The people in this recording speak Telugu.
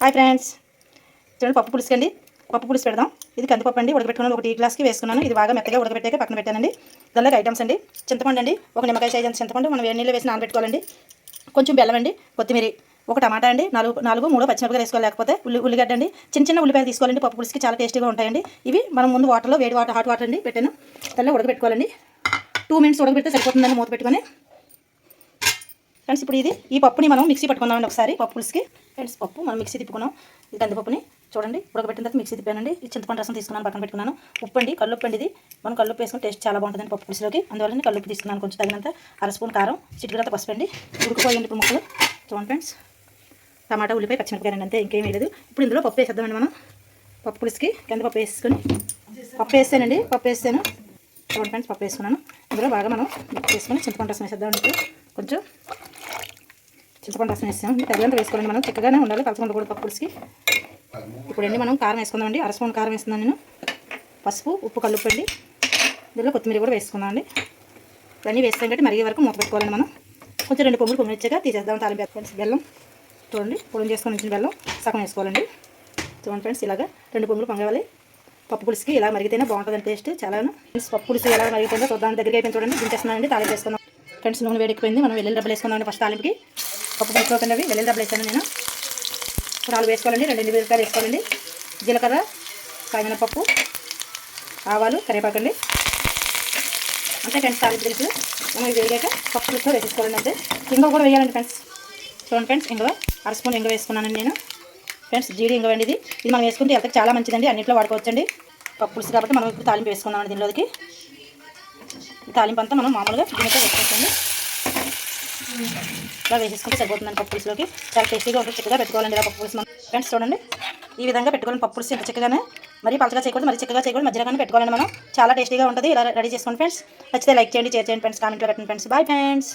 హాయ్ ఫ్రెండ్స్, చూడండి పప్పు పులుసుకండి. పప్పు పులుసు పెడదాం. ఇది కందిపప్పు అండి, ఉడకబెట్టుకున్నాను. 1 టీ గ్లాస్కి వేసుకున్నాను. ఇది బాగా మెత్తగా ఉడకబెట్టాక పక్కన పెట్టానండి. దానిలోకి ఐటమ్స్ అండి: చింతపండు అండి, ఒక నిమ్మకాయ సైజ్ అంత చింతపండు మనం వేడి నీళ్ళు వేసి నానబెట్టుకోవాలండి. కొంచెం బెల్లం అండి, కొత్తిమీర, ఒక టమాటా అండి, 4 పచ్చిమిరపకాయలు వేసుకోవాలి. లేకపోతే ఉల్లిగడ్డ అండి, చిన్న చిన్న ఉల్లిపాయలు తీసుకోవాలండి. పప్పు పులుసుకి చాలా టేస్టీగా ఉంటాయండి. ఇవి మనం ముందు వాటర్లో హాట్ వాటర్ అండి పెట్టాను, దానిలో ఉడకబెట్టుకోవాలండి. 2 మినిట్స్ ఉడకబెడితే సరిపోతుందండి మూత పెట్టుకొని. ఫ్రెండ్స్, ఇప్పుడు ఈ పప్పుని మనం మిక్సీ పట్టుకుందామండి ఒకసారి పప్పు పులుసుకి. ఫ్రెండ్స్, పప్పు మనం మిక్సీ తిప్పుకున్నాం. ఈ కందిపప్పుని చూడండి ఉడకబెట్టిన తర్వాత మిక్సీ తిప్పానండి. ఈ చింతపండు రసం తీసుకున్నాను, పక్కన పెట్టుకున్నాను. ఉప్పు అండి, కల్లుప్పు అండి. ఇది మనం కల్లుప్పు వేసుకుని టేస్ట్ చాలా బాగుంటుందండి పప్పు పులుసులోకి. అందువల్ల కల్లుప్పు తీసుకున్నాను. కొంచెం తగినంత 1 స్పూన్ కారం, చిటికెడంత పసుపు అండి. ఉడికిపోయండి ఇప్పుడు ముక్కలు. చూడండి ఫ్రెండ్స్, టమాటా, ఉల్లిపాయ, పచ్చిమిరపకాయ అంతే, ఇంకేం వేయలేదు. ఇప్పుడు ఇందులో పప్పు వేసేద్దామండి. మనం పప్పు పులుసుకి కందిపప్పు వేసుకొని పప్పు వేస్తానండి. పప్పు వేస్తాను. చూడండి ఫ్రెండ్స్, పప్పు వేసుకున్నాను. ఇందులో బాగా మనం మిక్స్ చేసుకొని చింతపండు రసం వేసేద్దామండి. కొంచెం చింతపండు రసం వేస్తాము. తగినంత వేసుకోవాలండి. మనం చక్కగానే ఉండాలి, కలుసుకుంటూ పప్పు పులుసుకి. ఇప్పుడు అండి మనం కారం వేసుకుందామండి. 1 స్పూన్ కారం వేస్తున్నాను నేను. పసుపు, ఉప్పు, కల్లుప్పు అండి. ఇందులో కొత్తిమీర కూడా వేసుకుందాం అండి. ఇవన్నీ వేస్తాం కాబట్టి మరిగే వరకు మూత పెట్టుకోవాలండి. మనం కొంచెం 2 పొంగులు వచ్చాక తీసేద్దాం. తాలింపు ఫ్రెండ్స్, బెల్లం చూడండి, పొడి చేసుకొని ఉంచిన బెల్లం సగం వేసుకోవాలండి. చూడండి ఫ్రెండ్స్, ఇలాగా 2 పొంగులు పొంగవాలి. పప్పు పులుసుకి ఇలా మరిగితేనే బాగుంటుందండి టేస్ట్ చాలాను. పప్పు పులుసు ఎలా మరిగిపోయిందో చూద్దాం. దగ్గరికి అయిపోయింది చూడండి. దించేస్తున్నానండి. తాలింపు వేసుకుందాం. ఫ్రెండ్స్, నూనె వేడెక్కిపోయింది. మనం వెల్లుల్లి డబ్బులు వేసుకుందామండి. ఫస్ట్ తాలింపుకి పప్పు పులుసులో కిందవి వెల్లుల్లి డబ్బులు వేసాను నేను. 4 వేసుకోవాలండి. 2 మిరపకాయలు వేసుకోవాలండి. జీలకర్ర, కాయమినపప్పు, ఆవాలు, కరివేపాకండి. అంతే ఫ్రెండ్స్, తాలింపు తెలుసు. మనం ఇది వేగాక పప్పు పులుసులో వేసేసుకోవాలండి. అంతే. ఇంగువ కూడా వేయాలండి ఫ్రెండ్స్. చూడండి ఫ్రెండ్స్, ఇంగువ 1 స్పూన్ ఇంగువ వేసుకున్నానండి నేను. ఫ్రెండ్స్, జీడి ఇంగువ అండి. ఇది మనం వేసుకుంటే హెల్త్కి చాలా మంచిదండి. అన్నింటిలో వాడుకోవచ్చండి. పప్పు పులుసు కాబట్టి మనం ఇప్పుడు తాలింపు వేసుకుందామండి. దీనిలోకి ఈ తాలింపు అంతా మనం మామూలుగా దీనితో వేసుకోవచ్చండి. ఇలా వేసేసుకుంటే సరిపోతుందండి. పప్పు పులుసులోకి చాలా టేస్టీగా ఉంటుంది. చక్కగా పెట్టుకోవాలండి ఇలా పప్పు పులుసు మనం. ఫ్రెండ్స్, చూడండి, ఈ విధంగా పెట్టుకోవాలని పప్పు పులుసు ఇంత చక్కగానే, మరీ పలచగా చేయకూడదు, మరీ చిక్కగా చేయకూడదు, మధ్యలోనే పెట్టుకోవాలండి మనం. చాలా టేస్టీగా ఉంటుంది. ఇలా రెడీ చేసుకోండి ఫ్రెండ్స్. నచ్చితే లైక్ చేయండి, షేర్ చేయండి ఫ్రెండ్స్, కామెంట్లో పెట్టండి ఫ్రెండ్స్. Bye friends.